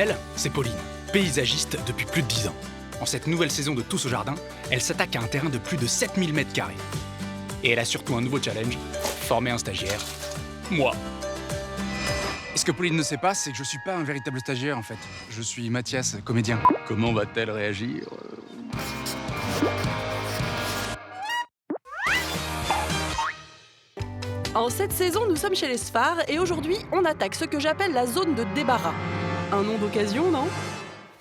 Elle, c'est Pauline, paysagiste depuis plus de 10 ans. En cette nouvelle saison de Tous au jardin, elle s'attaque à un terrain de plus de 7000 m². Et elle a surtout un nouveau challenge, former un stagiaire, moi. Et ce que Pauline ne sait pas, c'est que je suis pas un véritable stagiaire en fait. Je suis Mathias, comédien. Comment va-t-elle réagir? En cette saison, nous sommes chez les Sphar et aujourd'hui, on attaque ce que j'appelle la zone de débarras. Un nom d'occasion, non?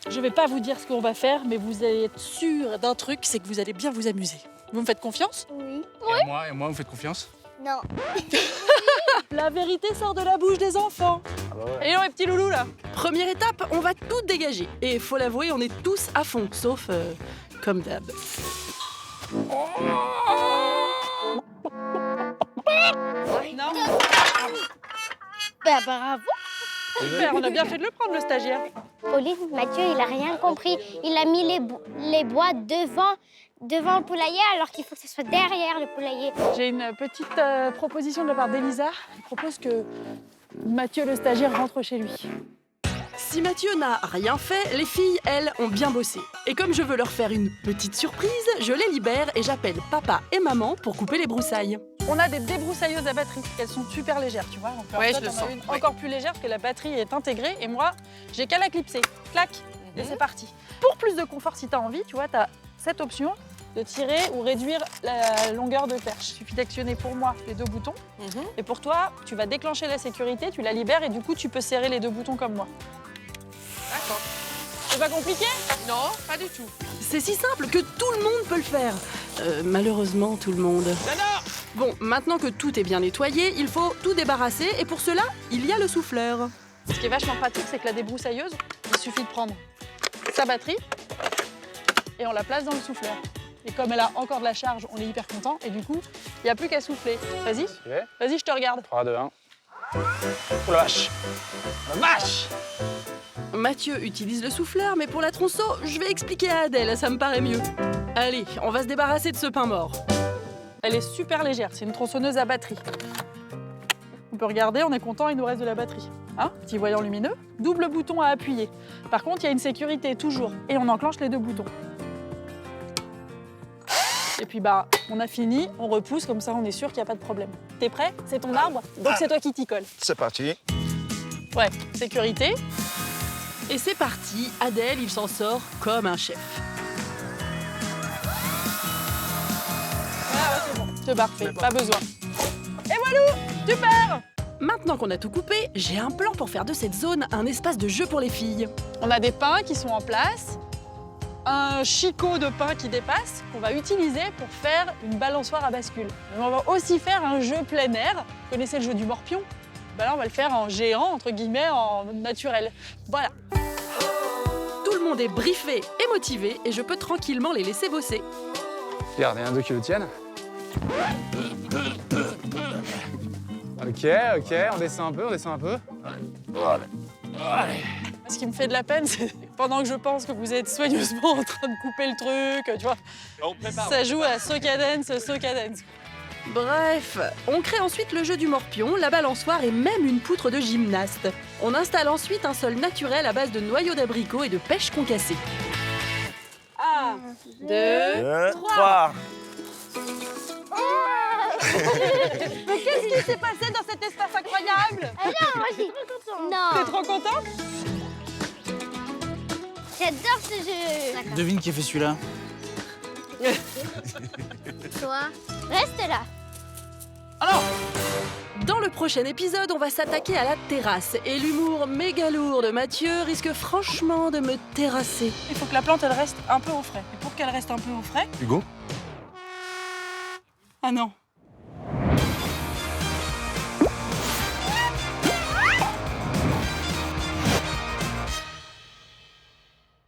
Je vais pas vous dire ce qu'on va faire, mais vous allez être sûr d'un truc, c'est que vous allez bien vous amuser. Vous me faites confiance? Oui. Et moi, vous faites confiance? Non. La vérité sort de la bouche des enfants. Et non, les petits loulous là. Première étape, on va tout dégager. Et faut l'avouer, on est tous à fond, sauf comme d'hab. Non. Bah, bravo. Super, on a bien fait de le prendre, le stagiaire. Pauline, Mathieu, il a rien compris. Il a mis les bois devant le poulailler alors qu'il faut que ce soit derrière le poulailler. J'ai une petite proposition de la part d'Elisa. Elle propose que Mathieu, le stagiaire, rentre chez lui. Si Mathieu n'a rien fait, les filles, elles, ont bien bossé. Et comme je veux leur faire une petite surprise, je les libère et j'appelle papa et maman pour couper les broussailles. On a des débroussailleuses à batterie. Elles sont super légères, tu vois. Donc, Ouais, en fait, je le on a sens. une encore plus légère parce que la batterie est intégrée. Et moi, j'ai qu'à la clipser. Clac, et c'est parti. Pour plus de confort, si tu as envie, tu vois, tu as cette option de tirer ou réduire la longueur de perche. Il suffit d'actionner pour moi les deux boutons. Et pour toi, tu vas déclencher la sécurité, tu la libères et du coup, tu peux serrer les deux boutons comme moi. D'accord. C'est pas compliqué? Non, pas du tout. C'est si simple que tout le monde peut le faire. Malheureusement, tout le monde. Alors, Bon, maintenant que tout est bien nettoyé, il faut tout débarrasser et pour cela, il y a le souffleur. Ce qui est vachement pratique, c'est que la débroussailleuse, il suffit de prendre sa batterie et on la place dans le souffleur. Et comme elle a encore de la charge, on est hyper content et du coup, il n'y a plus qu'à souffler. Vas-y, vas-y, je te regarde. 3, 2, 1. Oh la vache! La vache! Mathieu utilise le souffleur, mais pour la tronçon, je vais expliquer à Adèle, ça me paraît mieux. Allez, on va se débarrasser de ce pain mort. Elle est super légère, c'est une tronçonneuse à batterie. On peut regarder, on est content, il nous reste de la batterie. Hein? Petit voyant lumineux, double bouton à appuyer. Par contre, il y a une sécurité toujours et on enclenche les deux boutons. Et puis bah, on a fini, on repousse, comme ça on est sûr qu'il n'y a pas de problème. T'es prêt? C'est ton arbre, donc c'est toi qui t'y colle. C'est parti. Ouais, sécurité. Et c'est parti, Adèle, il s'en sort comme un chef. Ah ouais, c'est bon, c'est parfait, pas besoin. Et voilà, super! Maintenant qu'on a tout coupé, j'ai un plan pour faire de cette zone un espace de jeu pour les filles. On a des pins qui sont en place, un chicot de pin qui dépasse qu'on va utiliser pour faire une balançoire à bascule. Mais on va aussi faire un jeu plein air. Vous connaissez le jeu du morpion? Bah là, on va le faire en géant, entre guillemets, en naturel. Voilà. Tout le monde est briefé et motivé et je peux tranquillement les laisser bosser. Regarde, il y en a deux qui le tiennent. Ok, on descend un peu, Ce qui me fait de la peine, c'est pendant que je pense que vous êtes soigneusement en train de couper le truc, tu vois, ça joue à soca dance. Bref, on crée ensuite le jeu du morpion, la balançoire et même une poutre de gymnaste. On installe ensuite un sol naturel à base de noyaux d'abricot et de pêche concassée. 1, 2, 3. mais qu'est-ce qui s'est passé dans cet espace incroyable? Non, moi je dis. T'es Non, trop content? j'adore ce jeu. Devine qui a fait celui-là. Toi, reste là. Dans le prochain épisode, on va s'attaquer à la terrasse et l'humour méga lourd de Mathieu risque franchement de me terrasser. Il faut que la plante, elle reste un peu au frais. Et pour qu'elle reste un peu au frais... Hugo? Ah non,